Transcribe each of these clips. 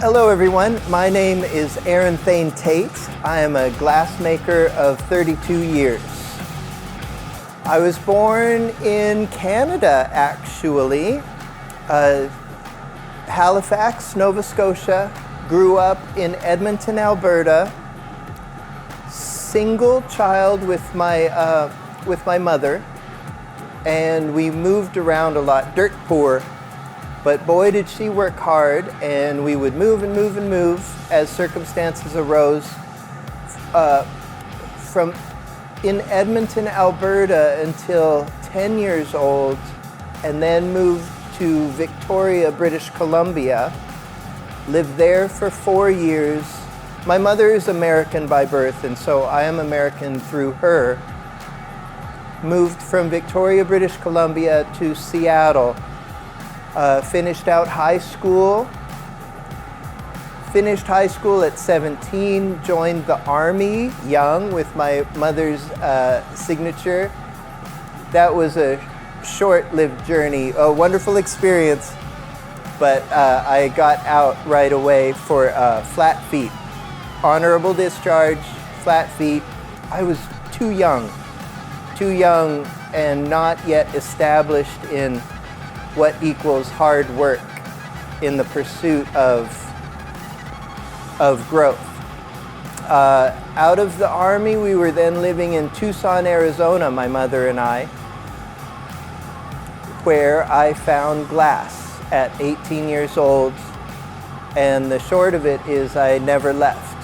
Hello everyone, my name is Thane Tate. I am a glassmaker of 32 years. I was born in Canada actually, Halifax, Nova Scotia, grew up in Edmonton, Alberta, single child with my mother, and we moved around a lot, dirt poor. But boy, did she work hard, and we would move and move and move as circumstances arose. From in Edmonton, Alberta until 10 years old, and then moved to Victoria, British Columbia. Lived there for 4 years. My mother is American by birth, and so I am American through her. Moved from Victoria, British Columbia to Seattle. Finished high school at 17, joined the Army young with my mother's signature. That was a short-lived journey, a wonderful experience, but I got out right away for flat feet. Honorable discharge, flat feet. I was too young and not yet established in what equals hard work in the pursuit of growth. Out of the Army, we were then living in Tucson, Arizona, my mother and I, where I found glass at 18 years old, and the short of it is I never left.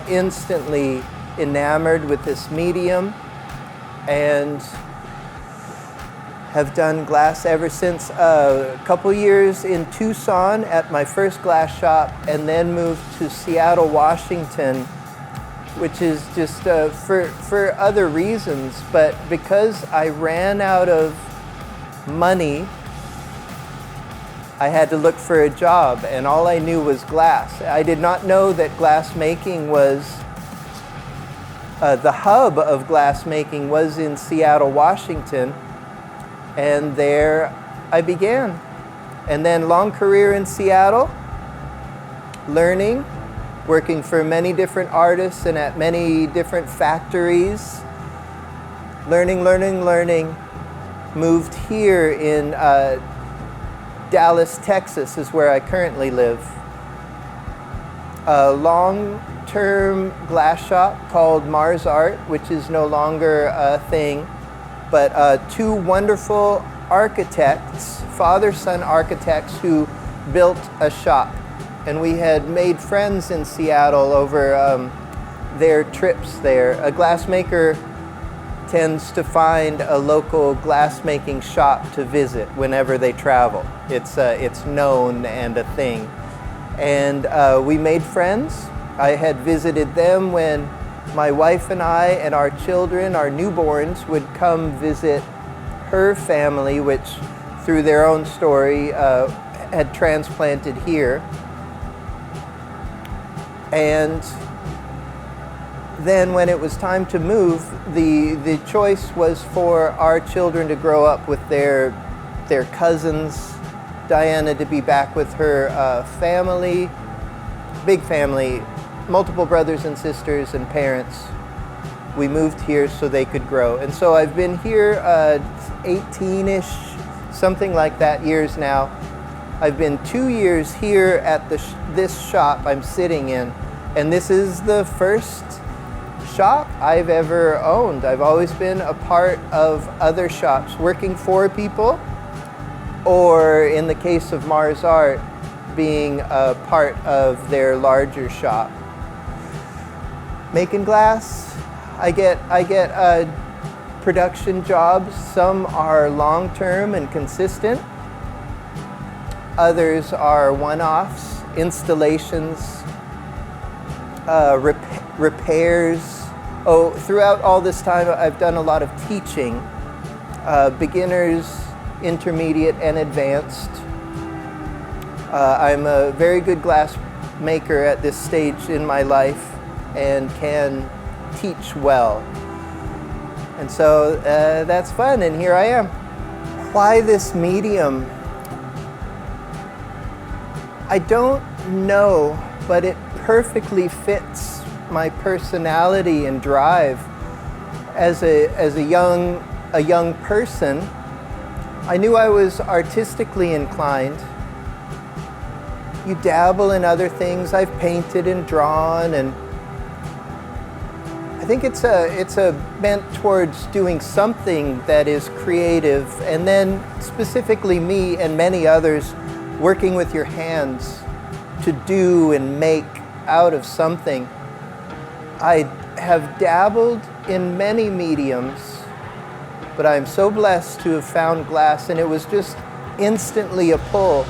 Instantly enamored with this medium, and have done glass ever since. A couple years in Tucson at my first glass shop, and then moved to Seattle, Washington, which is just for other reasons, but because I ran out of money, I had to look for a job, and all I knew was glass. I did not know that glass making was, the hub of glass making was in Seattle, Washington. And there I began. And then long career in Seattle, learning, working for many different artists and at many different factories. Learning. Moved here in Dallas, Texas is where I currently live. A long-term glass shop called Mars Art, which is no longer a thing. But two wonderful architects, father-son architects, who built a shop. And we had made friends in Seattle over their trips there. A glassmaker tends to find a local glassmaking shop to visit whenever they travel. It's known and a thing. And we made friends. I had visited them when my wife and I and our children, our newborns, would come visit her family, which through their own story had transplanted here. And then when it was time to move, the choice was for our children to grow up with their cousins, Diana to be back with her family, big family, multiple brothers and sisters and parents. We moved here so they could grow. And so I've been here 18-ish, something like that, years now. I've been 2 years here at this shop I'm sitting in, and this is the first shop I've ever owned. I've always been a part of other shops, working for people, or in the case of Mars Art, being a part of their larger shop. Making glass, I get production jobs. Some are long-term and consistent. Others are one-offs, installations, repairs. Throughout all this time, I've done a lot of teaching, beginners, intermediate, and advanced. I'm a very good glass maker at this stage in my life, and can teach well. And so that's fun, and here I am. Why this medium? I don't No, but it perfectly fits my personality and drive. As a young person, I knew I was artistically inclined. You dabble in other things. I've painted and drawn, and I think it's a bent towards doing something that is creative, and then specifically me and many others working with your hands to do and make out of something. I have dabbled in many mediums, but I'm so blessed to have found glass, and it was just instantly a pull.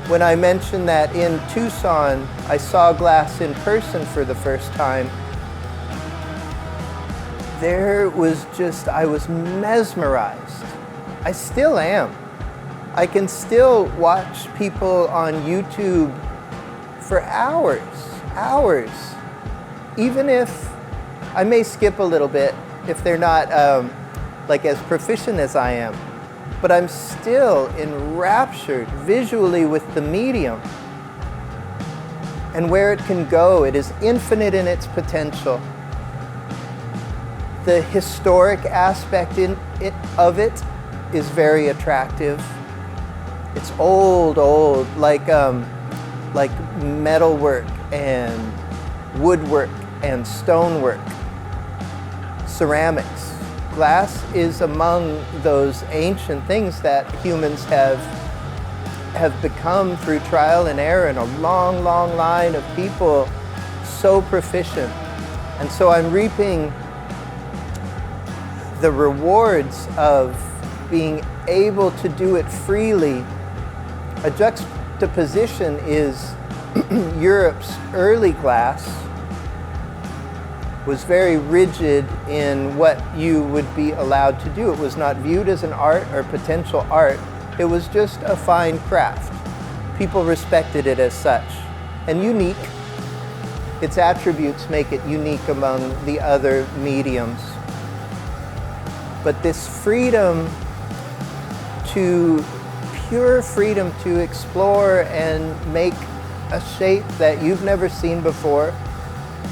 When I mentioned that in Tucson, I saw glass in person for the first time, I was mesmerized. I still am. I can still watch people on YouTube for hours. Even if I may skip a little bit if they're not like as proficient as I am, but I'm still enraptured visually with the medium and where it can go. It is infinite in its potential. The historic aspect of it is very attractive. It's old, like metalwork and woodwork and stonework, ceramics. Glass is among those ancient things that humans have become through trial and error, and a long line of people so proficient. And so I'm reaping the rewards of being able to do it freely. A juxtaposition is Europe's early glass was very rigid in what you would be allowed to do. It was not viewed as an art or potential art. It was just a fine craft. People respected it as such, and unique. Its attributes make it unique among the other mediums. But this freedom pure freedom to explore and make a shape that you've never seen before.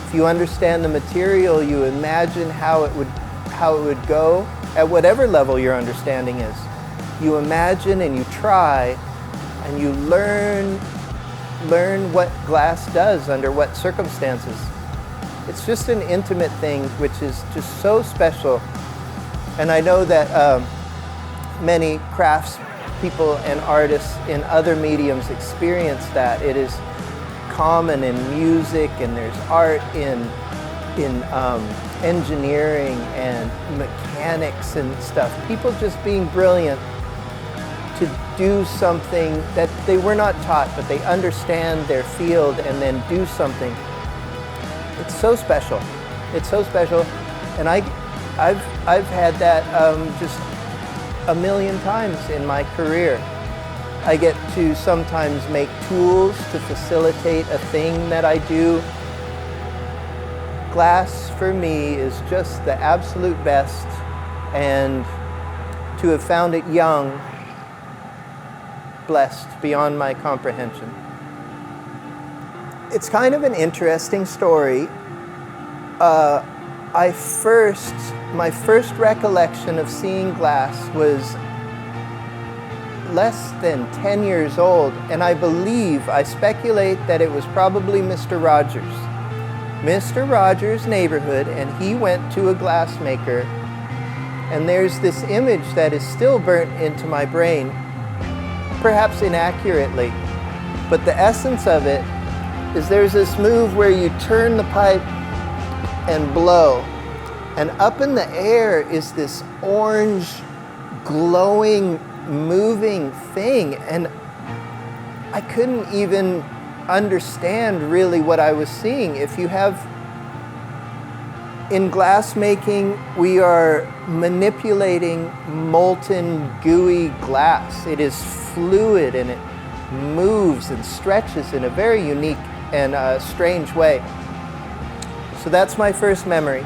If you understand the material, you imagine how it would go at whatever level your understanding is. You imagine and you try and you learn what glass does under what circumstances. It's just an intimate thing which is just so special. And I know that many crafts people and artists in other mediums experience that. It is common in music, and there's art in engineering and mechanics and stuff. People just being brilliant to do something that they were not taught, but they understand their field and then do something. It's so special. It's so special, and I've had that just a million times in my career. I get to sometimes make tools to facilitate a thing that I do. Glass for me is just the absolute best, and to have found it young, blessed beyond my comprehension. It's kind of an interesting story. My first recollection of seeing glass was less than 10 years old, and I speculate that it was probably Mr. Rogers' neighborhood, and he went to a glassmaker, and there's this image that is still burnt into my brain, perhaps inaccurately, but the essence of it is there's this move where you turn the pipe and blow, and up in the air is this orange, glowing, moving thing, and I couldn't even understand really what I was seeing. In glass making, we are manipulating molten, gooey glass. It is fluid, and it moves and stretches in a very unique and strange way. So that's my first memory.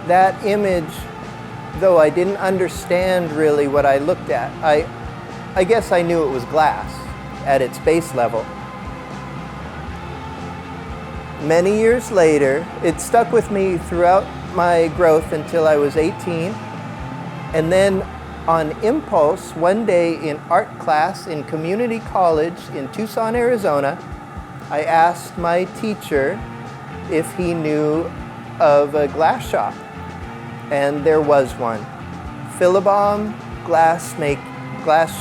That image, though I didn't understand really what I looked at, I guess I knew it was glass at its base level. Many years later, it stuck with me throughout my growth until I was 18. And then on impulse, one day in art class in community college in Tucson, Arizona, I asked my teacher if he knew of a glass shop. And there was one. Philibom glass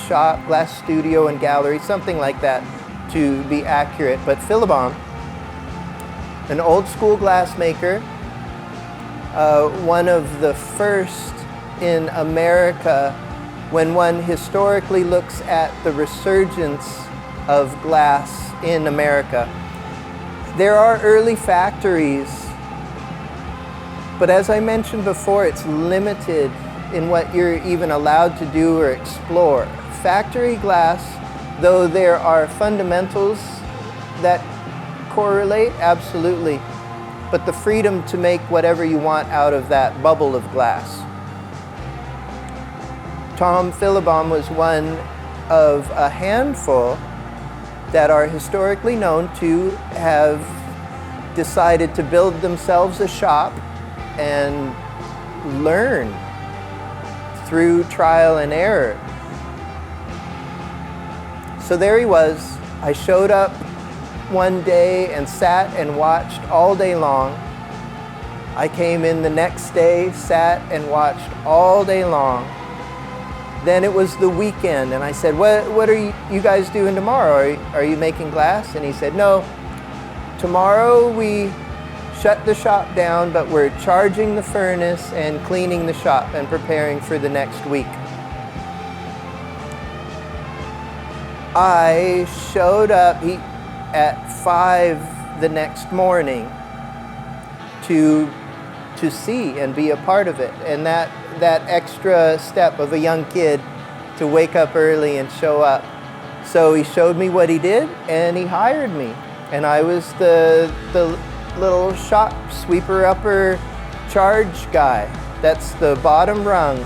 shop, glass studio and gallery, something like that to be accurate. But Philibom, an old school glassmaker, one of the first in America when one historically looks at the resurgence of glass in America. There are early factories, but as I mentioned before, it's limited in what you're even allowed to do or explore. Factory glass, though there are fundamentals that correlate, absolutely, but the freedom to make whatever you want out of that bubble of glass. Tom Philibom was one of a handful that are historically known to have decided to build themselves a shop and learn through trial and error. So there he was. I showed up one day and sat and watched all day long. I came in the next day, sat and watched all day long. Then it was the weekend, and I said, what are you guys doing tomorrow? Are you making glass? And he said, no, tomorrow we shut the shop down, but we're charging the furnace and cleaning the shop and preparing for the next week. I showed up at 5 the next morning to see and be a part of it. And that extra step of a young kid to wake up early and show up. So he showed me what he did and he hired me. And I was the little shop sweeper upper charge guy. That's the bottom rung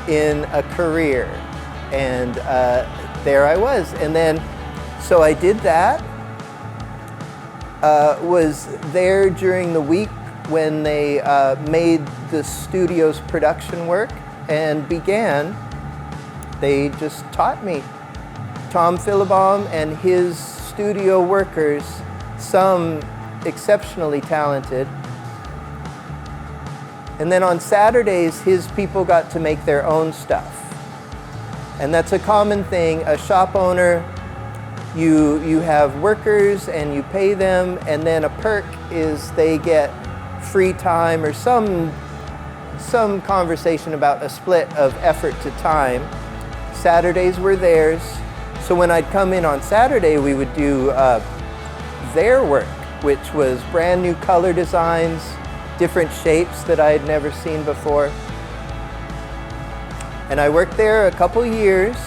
in a career. And there I was. And then, so I did that. Was there during the week when they made the studio's production work and began. They just taught me. Tom Philibom and his studio workers, some exceptionally talented. And then on Saturdays, his people got to make their own stuff. And that's a common thing. A shop owner, you have workers and you pay them, and then a perk is they get free time or some conversation about a split of effort to time. Saturdays were theirs. So when I'd come in on Saturday, we would do their work, which was brand new color designs, different shapes that I had never seen before. And I worked there a couple years.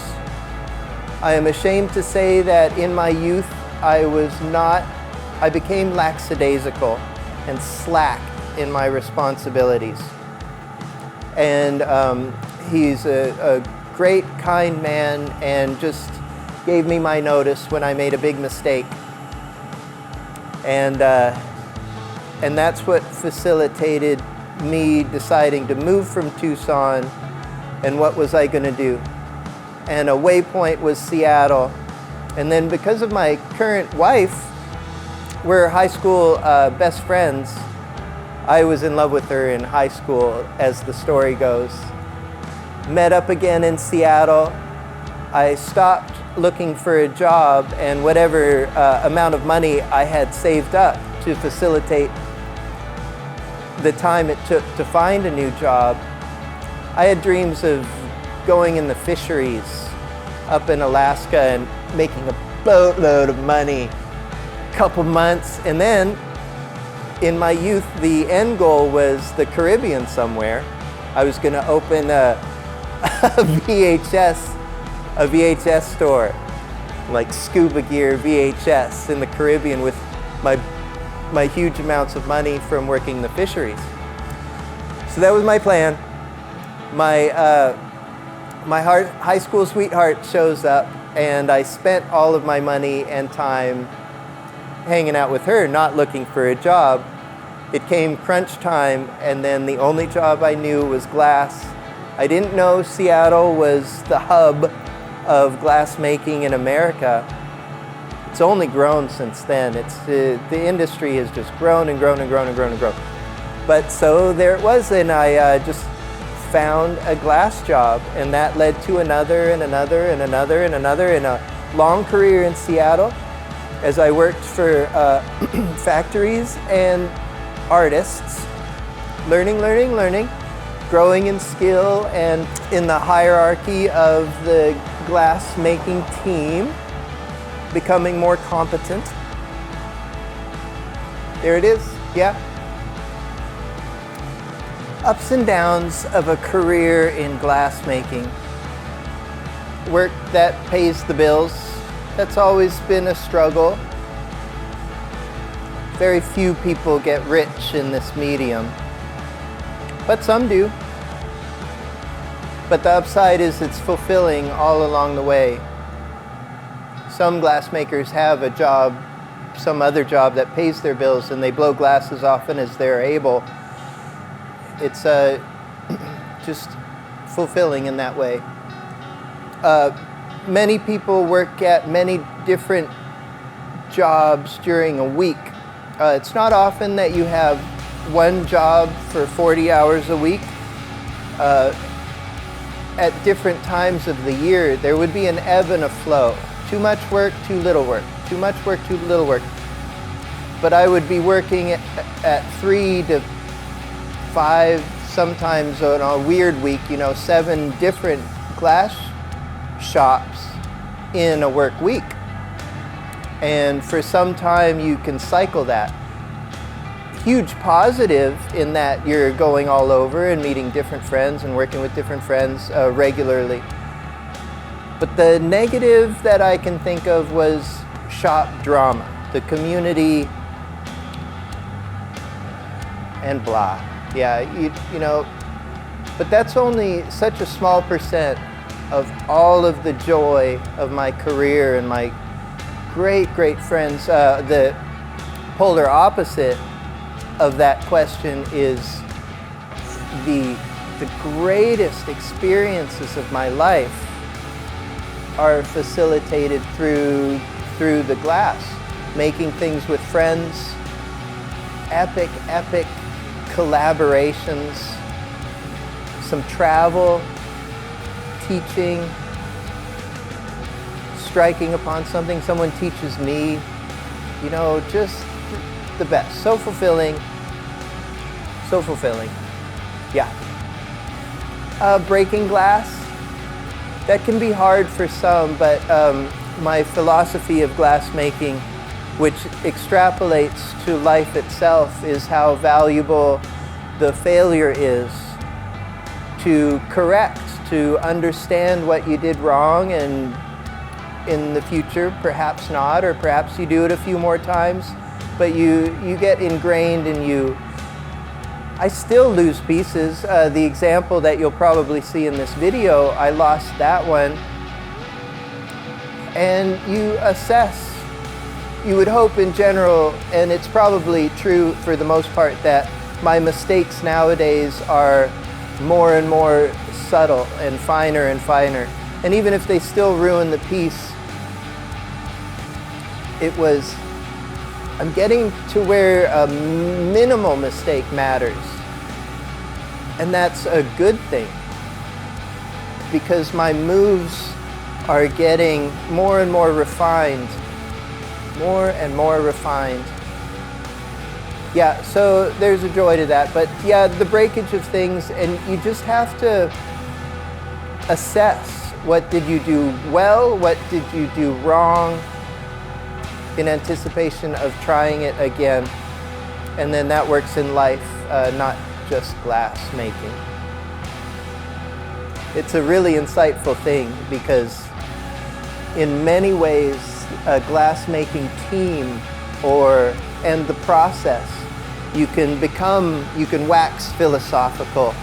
I am ashamed to say that in my youth, I became lackadaisical and slack in my responsibilities. And he's a great, kind man and just gave me my notice when I made a big mistake. And that's what facilitated me deciding to move from Tucson, and what was I going to do. And a waypoint was Seattle. And then because of my current wife, we're high school best friends. I was in love with her in high school, as the story goes. Met up again in Seattle. I stopped looking for a job, and whatever amount of money I had saved up to facilitate the time it took to find a new job, I had dreams of going in the fisheries up in Alaska and making a boatload of money, couple months, and then in my youth, the end goal was the Caribbean somewhere. I was going to open a VHS store, like scuba gear VHS in the Caribbean with my huge amounts of money from working the fisheries. So that was my plan. My high school sweetheart shows up, and I spent all of my money and time hanging out with her, not looking for a job. It came crunch time, and then the only job I knew was glass. I didn't know Seattle was the hub of glass making in America. It's only grown since then. The industry has just grown and grown and grown and grown and grown. But so there it was, and I just found a glass job, and that led to another and another and another and another, and a long career in Seattle as I worked for factories and artists, learning, growing in skill and in the hierarchy of the glass making team, becoming more competent. There it is, yeah. Ups and downs of a career in glass making. Work that pays the bills, that's always been a struggle. Very few people get rich in this medium, but some do. But the upside is it's fulfilling all along the way. Some glassmakers have a job, some other job that pays their bills, and they blow glass as often as they're able. It's just fulfilling in that way. Many people work at many different jobs during a week. It's not often that you have one job for 40 hours a week. At different times of the year, there would be an ebb and a flow. Too much work, too little work. Too much work, too little work. But I would be working at 3 to 5, sometimes on a weird week, 7 different glass shops in a work week. And for some time you can cycle that. Huge positive in that you're going all over and meeting different friends and working with different friends regularly. But the negative that I can think of was shop drama, the community, and blah. Yeah, you know, but that's only such a small percent of all of the joy of my career and my great friends. The polar opposite of that question is the greatest experiences of my life are facilitated through the glass, making things with friends, epic collaborations, some travel, teaching, striking upon something, someone teaches me, just the best. So fulfilling. Yeah. Breaking glass, that can be hard for some, but my philosophy of glass making, which extrapolates to life itself, is how valuable the failure is to correct, to understand what you did wrong, and in the future, perhaps not, or perhaps you do it a few more times, but you get ingrained and I still lose pieces. The example that you'll probably see in this video, I lost that one. And you assess, you would hope in general, and it's probably true for the most part, that my mistakes nowadays are more and more subtle and finer. And even if they still ruin the piece, I'm getting to where a minimal mistake matters. And that's a good thing, because my moves are getting more and more refined. Yeah, so there's a joy to that. But yeah, the breakage of things, and you just have to assess, what did you do well, what did you do wrong, in anticipation of trying it again. And then that works in life, not just glass making. It's a really insightful thing, because in many ways a glass making team and the process, you can wax philosophical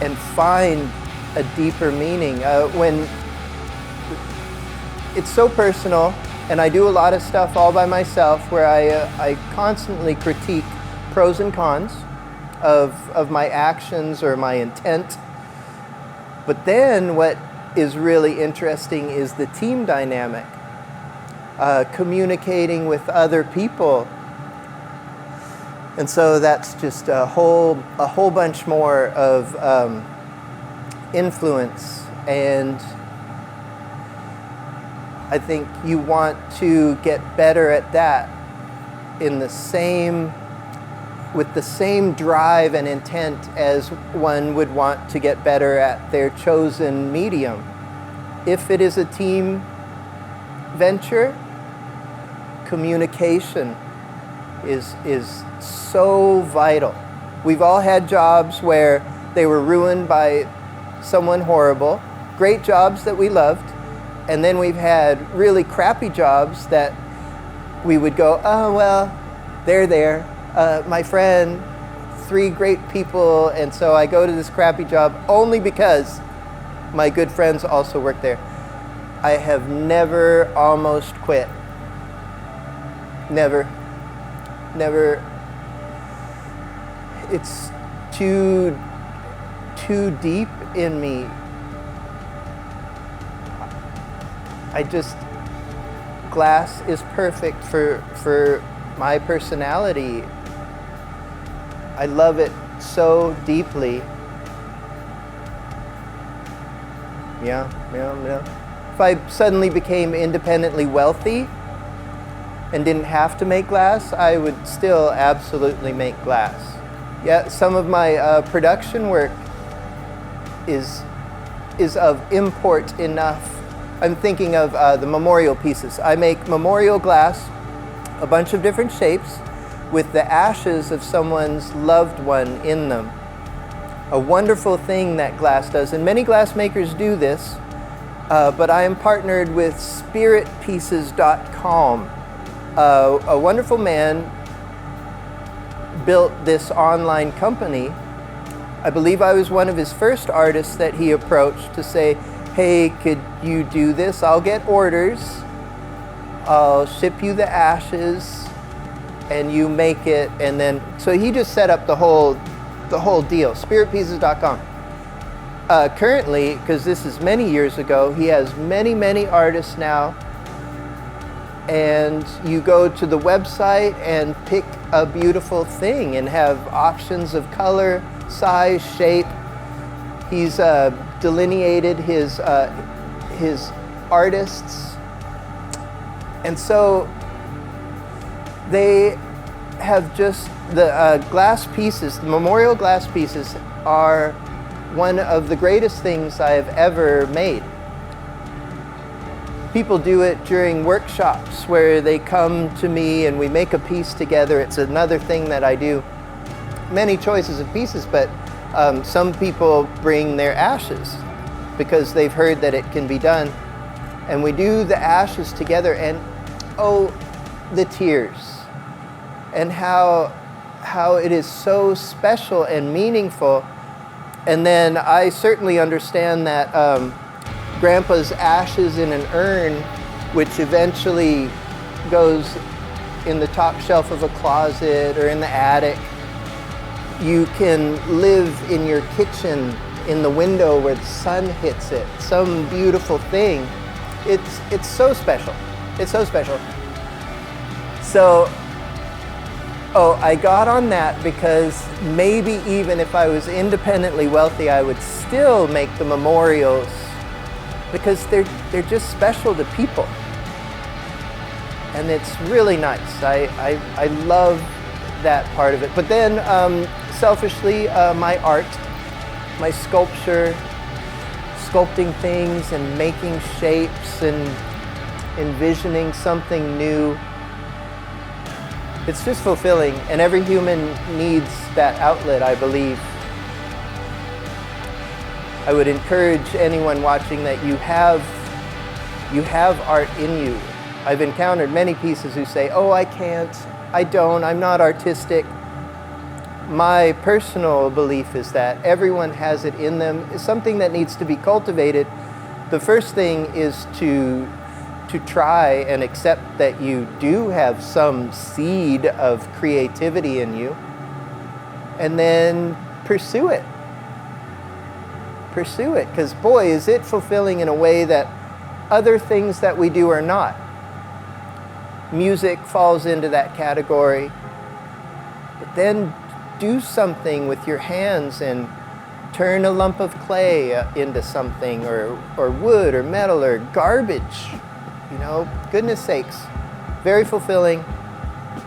and find a deeper meaning when it's so personal. And I do a lot of stuff all by myself where I constantly critique pros and cons of my actions or my intent. But then what is really interesting is the team dynamic, communicating with other people. And so that's just a whole bunch more of influence. And I think you want to get better at that with the same drive and intent as one would want to get better at their chosen medium. If it is a team venture, communication is so vital. We've all had jobs where they were ruined by someone horrible, great jobs that we loved, and then we've had really crappy jobs that we would go, oh, well, they're there. My friend, 3 great people, and so I go to this crappy job only because my good friends also work there. I have never almost quit. Never. It's too deep in me. Glass is perfect for my personality. I love it so deeply. Yeah. If I suddenly became independently wealthy and didn't have to make glass, I would still absolutely make glass. Yeah, some of my production work is of import enough. I'm thinking of the memorial pieces. I make memorial glass, a bunch of different shapes, with the ashes of someone's loved one in them. A wonderful thing that glass does, and many glass makers do this, but I am partnered with spiritpieces.com. A wonderful man built this online company. I believe I was one of his first artists that he approached to say, hey, could you do this? I'll get orders. I'll ship you the ashes and you make it. And then, so he just set up the whole deal, spiritpieces.com. Currently, because this is many years ago, he has many artists now. And you go to the website and pick a beautiful thing and have options of color, size, shape. He's delineated his artists. And so they have just, the glass pieces, the memorial glass pieces are one of the greatest things I have ever made. People do it during workshops where they come to me and we make a piece together. It's another thing that I do. Many choices of pieces, but some people bring their ashes because they've heard that it can be done. And we do the ashes together, and oh, the tears. And how it is so special and meaningful. And then I certainly understand that Grandpa's ashes in an urn, which eventually goes in the top shelf of a closet or in the attic. You can live in your kitchen in the window where the sun hits it. Some beautiful thing. It's so special. It's so special. So, I got on that because maybe even if I was independently wealthy, I would still make the memorials because they're just special to people. And it's really nice. I love that part of it. But then, selfishly, my art, my sculpture, sculpting things and making shapes and envisioning something new. It's just fulfilling, and every human needs that outlet, I believe. I would encourage anyone watching that you have art in you. I've encountered many pieces who say, oh, I can't, I don't, I'm not artistic. My personal belief is that everyone has it in them. It's something that needs to be cultivated. The first thing is to to try and accept that you do have some seed of creativity in you, and then pursue it. Pursue it, because boy, is it fulfilling in a way that other things that we do are not. Music falls into that category. But then do something with your hands and turn a lump of clay into something, or wood or metal or garbage. You know, goodness sakes, very fulfilling,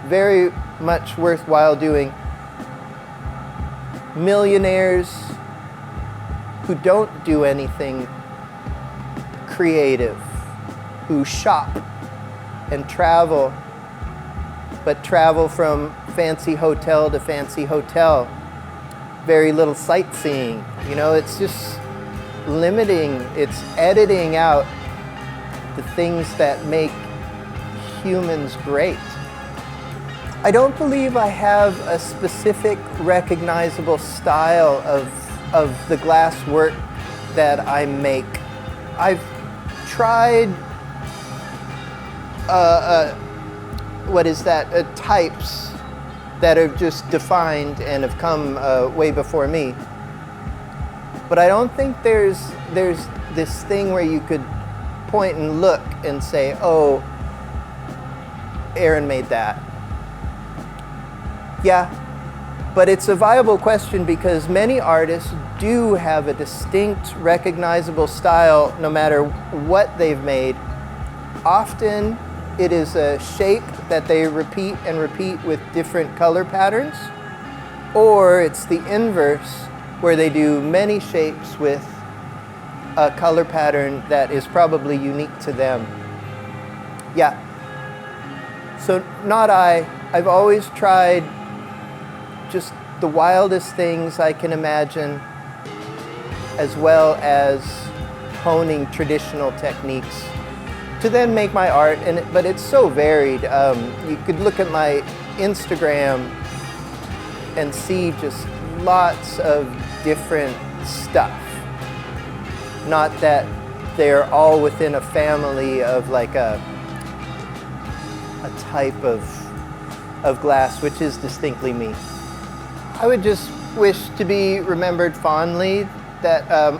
very much worthwhile doing. Millionaires who don't do anything creative, who shop and travel, but travel from fancy hotel to fancy hotel, very little sightseeing. You know, it's just limiting, it's editing out the things that make humans great. I don't believe I have a specific recognizable style of the glass work that I make. I've tried types that are just defined and have come way before me. But I don't think there's this thing where you could point and look and say, oh, Aaron made that. Yeah, but it's a viable question because many artists do have a distinct, recognizable style no matter what they've made. Often it is a shape that they repeat and repeat with different color patterns, or it's the inverse where they do many shapes with a color pattern that is probably unique to them. Yeah. So not I. I've always tried just the wildest things I can imagine, as well as honing traditional techniques to then make my art. But it's so varied. You could look at my Instagram and see just lots of different stuff. Not that they're all within a family of like a type of glass, which is distinctly me. I would just wish to be remembered fondly that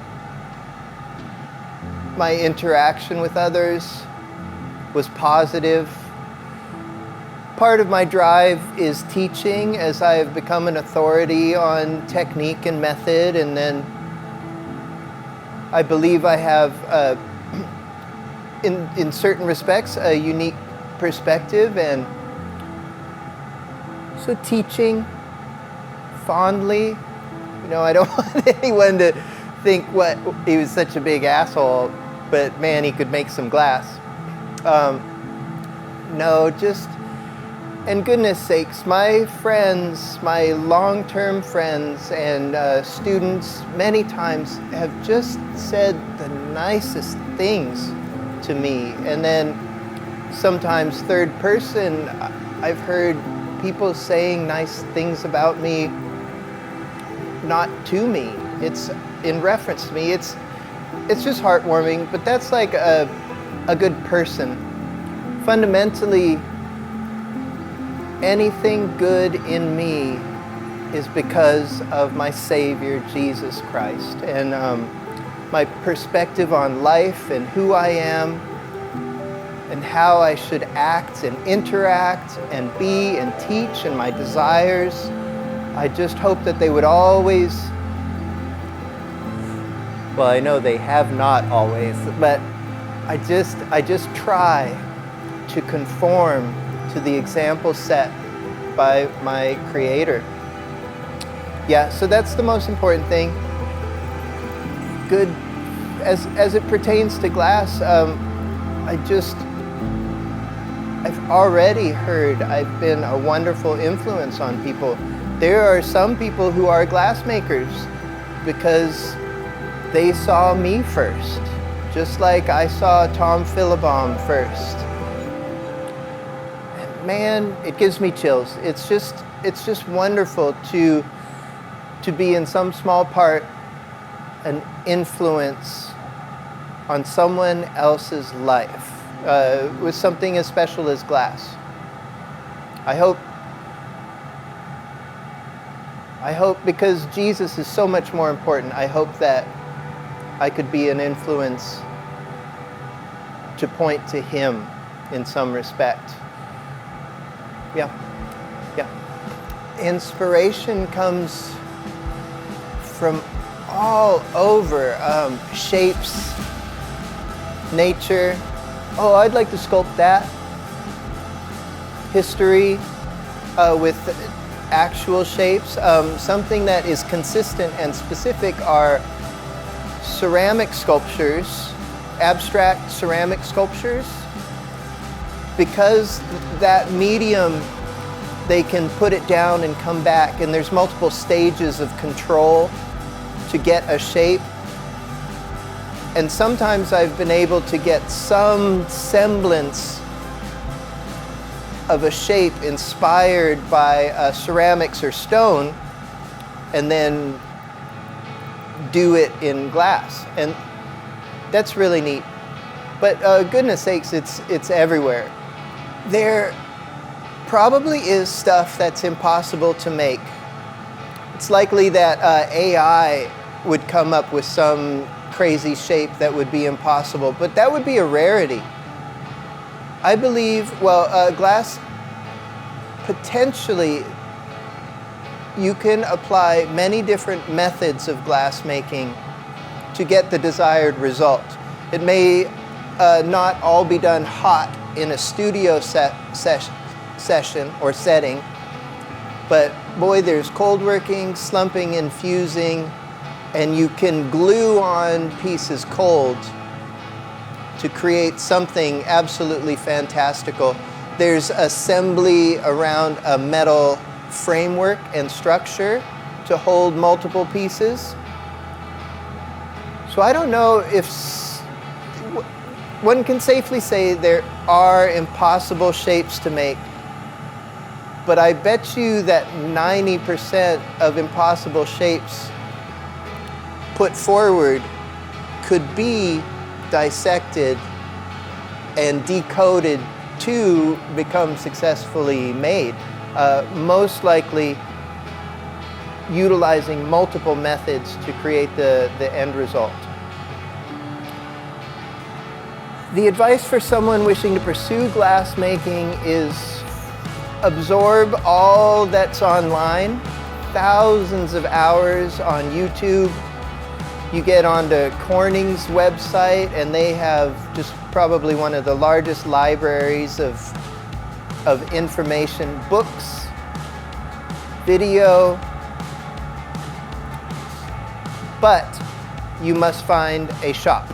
my interaction with others was positive. Part of my drive is teaching, as I have become an authority on technique and method, and then I believe I have, in certain respects, a unique perspective, and so teaching fondly. You know, I don't want anyone to think what he was such a big asshole, but man, he could make some glass. No, just, and goodness sakes, my friends, my long-term friends and students many times have just said the nicest things to me. And then sometimes third person, I've heard people saying nice things about me, not to me. It's in reference to me. It's just heartwarming, but that's like a good person. Fundamentally, anything good in me is because of my Savior, Jesus Christ. And my perspective on life and who I am and how I should act and interact and be and teach and my desires, I just hope that they would always, well, I know they have not always, but I just try to conform to the example set by my Creator. Yeah, so that's the most important thing. Good, as it pertains to glass, I've already heard I've been a wonderful influence on people. There are some people who are glassmakers because they saw me first, just like I saw Tom Philibom first. And man, it gives me chills. It's just wonderful to be in some small part an influence on someone else's life. with something as special as glass. I hope because Jesus is so much more important, I hope that I could be an influence to point to him in some respect. Yeah. Inspiration comes from all over. Shapes, nature. Oh, I'd like to sculpt that. History with actual shapes. Something that is consistent and specific are ceramic sculptures, abstract ceramic sculptures. Because that medium, they can put it down and come back, and there's multiple stages of control to get a shape. And sometimes I've been able to get some semblance of a shape inspired by ceramics or stone, and then do it in glass. And that's really neat. But goodness sakes, it's everywhere. There probably is stuff that's impossible to make. It's likely that AI would come up with some crazy shape that would be impossible, but that would be a rarity. I believe, glass, potentially, you can apply many different methods of glass making to get the desired result. It may not all be done hot in a studio session or setting, but boy, there's cold working, slumping, infusing, and you can glue on pieces cold to create something absolutely fantastical. There's assembly around a metal framework and structure to hold multiple pieces. So I don't know if one can safely say there are impossible shapes to make, but I bet you that 90% of impossible shapes put forward could be dissected and decoded to become successfully made, most likely utilizing multiple methods to create the end result. The advice for someone wishing to pursue glass making is absorb all that's online, thousands of hours on YouTube. You get onto Corning's website and they have just probably one of the largest libraries of information, books, video, but you must find a shop.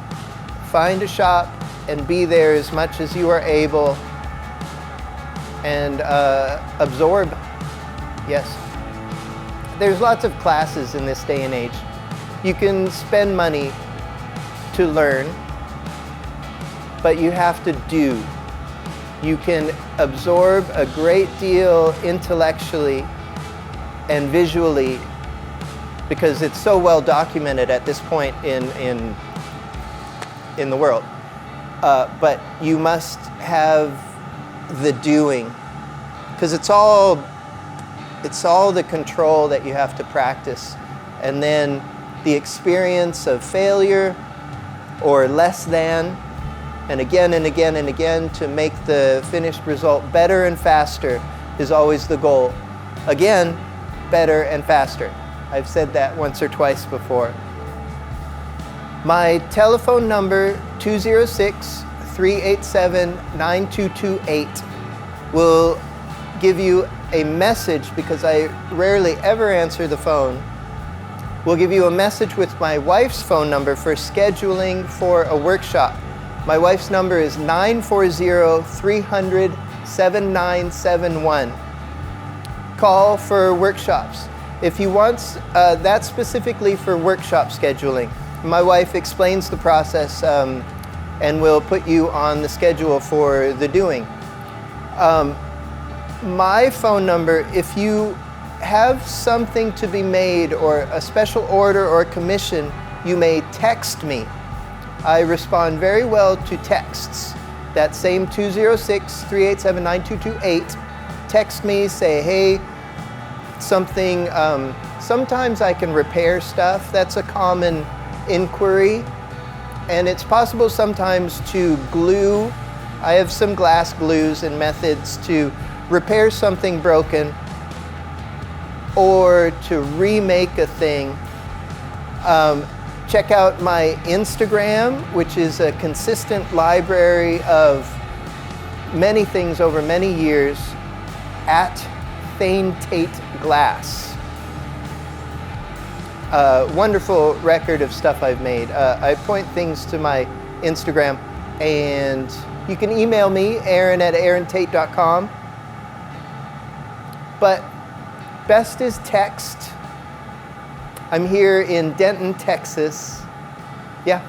Find a shop and be there as much as you are able and absorb. Yes. There's lots of classes in this day and age. You can spend money to learn, but you have to do. You can absorb a great deal intellectually and visually because it's so well documented at this point in the world. But you must have the doing, because it's all the control that you have to practice, and then the experience of failure or less than, and again and again and again to make the finished result better and faster is always the goal. Again, better and faster. I've said that once or twice before. My telephone number, 206-387-9228, will give you a message, because I rarely ever answer the phone. We'll give you a message with my wife's phone number for scheduling for a workshop. My wife's number is 940-300-7971. Call for workshops. If you want, that's specifically for workshop scheduling. My wife explains the process and will put you on the schedule for the doing. My phone number, if you have something to be made or a special order or commission, you may text me. I respond very well to texts. That same 206-387-9228. Text me, say, hey, something, sometimes I can repair stuff. That's a common inquiry. And it's possible sometimes to glue. I have some glass glues and methods to repair something broken or to remake a thing. Check out my Instagram, which is a consistent library of many things over many years, at Thane Tate Glass. Wonderful record of stuff I've made. I point things to my Instagram, and you can email me, aaron@aarontate.com. But best is text. I'm here in Denton, Texas. Yeah.